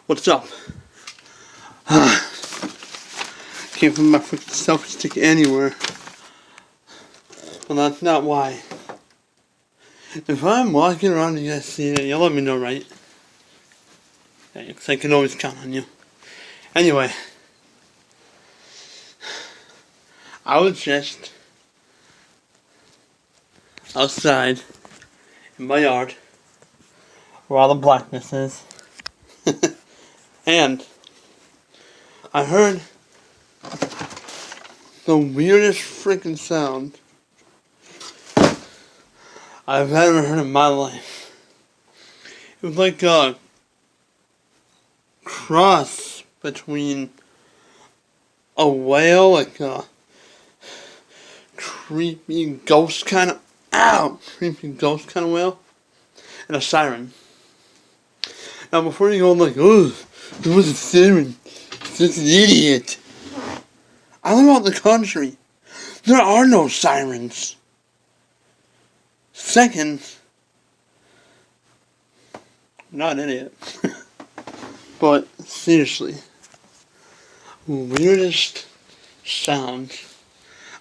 What's up? Can't put my freaking selfie stick anywhere. Well, that's not why. If I'm walking around and you guys see it, you'll let me know, right? Yeah, because I can always count on you. Anyway. I was just outside in my yard where all the blackness is. And I heard the weirdest freaking sound I've ever heard in my life. It was like a cross between a whale, like a creepy ghost kind of whale, and a siren. Now before you go like, oh, it was a siren, it's just an idiot. I live out in the country. There are no sirens. Second, I'm not an idiot. But seriously, weirdest sound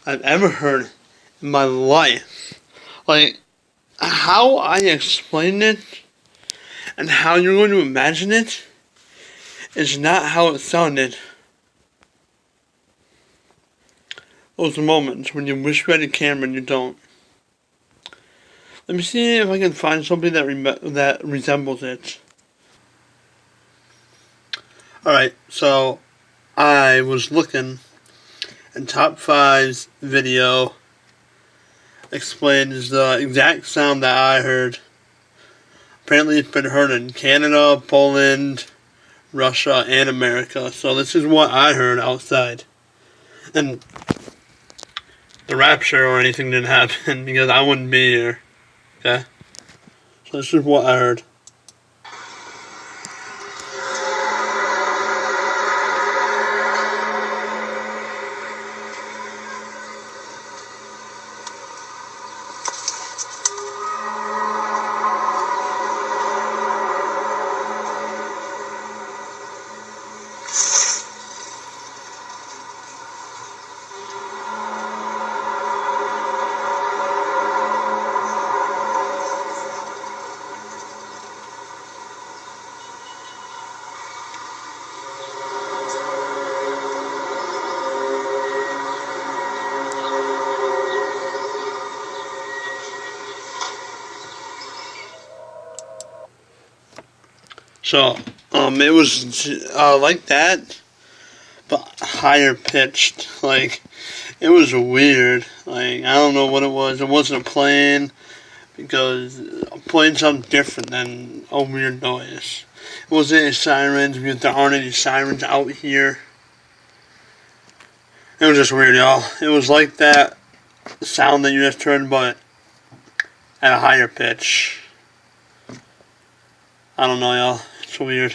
I've ever heard in my life. Like, how I explain it and how you're going to imagine it is not how it sounded. Those moments when you wish you had a camera and you don't. Let me see if I can find something that resembles it. Alright, so I was looking, and Top 5's video explains the exact sound that I heard. Apparently it's been heard in Canada, Poland, Russia, and America. So this is what I heard outside. And the rapture or anything didn't happen because I wouldn't be here. Okay? So this is what I heard. So, it was like that, but higher pitched. Like, it was weird. Like, I don't know what it was. It wasn't a plane, because a plane sounds different than a weird noise. It wasn't any sirens, because there aren't any sirens out here. It was just weird, y'all. It was like that sound that you just heard, but at a higher pitch. I don't know, y'all. It's weird.